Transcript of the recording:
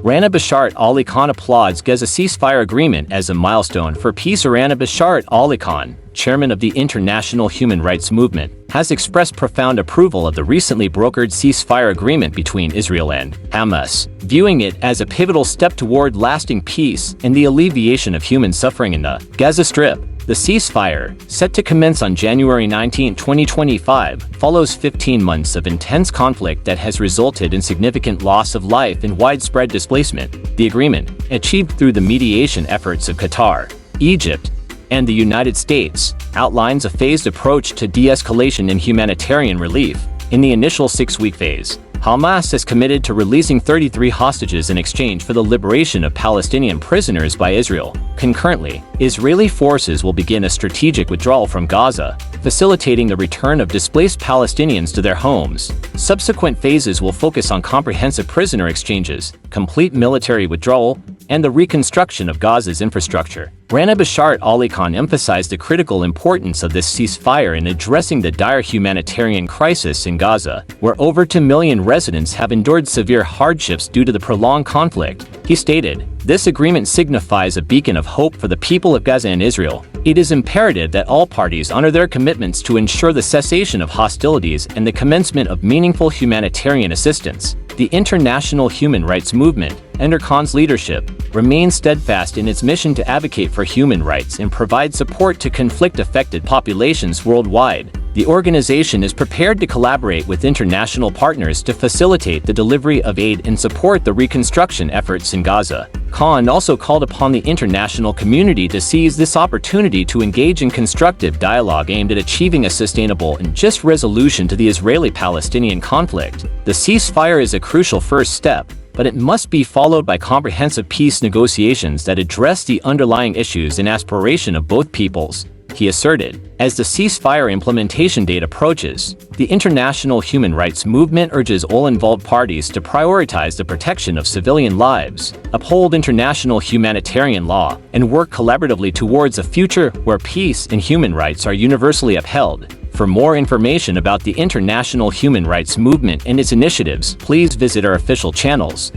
Rana Basharat Ali Khan applauds Gaza ceasefire agreement as a milestone for peace. Rana Basharat Ali Khan, chairman of the international human rights movement, has expressed profound approval of the recently brokered ceasefire agreement between Israel and Hamas, viewing it as a pivotal step toward lasting peace and the alleviation of human suffering in the Gaza Strip. The ceasefire, set to commence on January 19, 2025, follows 15 months of intense conflict that has resulted in significant loss of life and widespread displacement. The agreement, achieved through the mediation efforts of Qatar, Egypt, and the United States, outlines a phased approach to de-escalation and humanitarian relief. In the initial 6-week phase, Hamas has committed to releasing 33 hostages in exchange for the liberation of Palestinian prisoners by Israel. Concurrently, Israeli forces will begin a strategic withdrawal from Gaza, facilitating the return of displaced Palestinians to their homes. Subsequent phases will focus on comprehensive prisoner exchanges, complete military withdrawal, and the reconstruction of Gaza's infrastructure. Rana Basharat Ali Khan emphasized the critical importance of this ceasefire in addressing the dire humanitarian crisis in Gaza, where over 2 million residents have endured severe hardships due to the prolonged conflict. He stated, "This agreement signifies a beacon of hope for the people of Gaza and Israel. It is imperative that all parties honor their commitments to ensure the cessation of hostilities and the commencement of meaningful humanitarian assistance." The international human rights movement, under Khan's leadership, remains steadfast in its mission to advocate for human rights and provide support to conflict-affected populations worldwide. The organization is prepared to collaborate with international partners to facilitate the delivery of aid and support the reconstruction efforts in Gaza. Khan also called upon the international community to seize this opportunity to engage in constructive dialogue aimed at achieving a sustainable and just resolution to the Israeli-Palestinian conflict. The ceasefire is a crucial first step, but it must be followed by comprehensive peace negotiations that address the underlying issues and aspiration of both peoples, he asserted. As the ceasefire implementation date approaches, the international human rights movement urges all involved parties to prioritize the protection of civilian lives, uphold international humanitarian law, and work collaboratively towards a future where peace and human rights are universally upheld. For more information about the international human rights movement and its initiatives, please visit our official channels.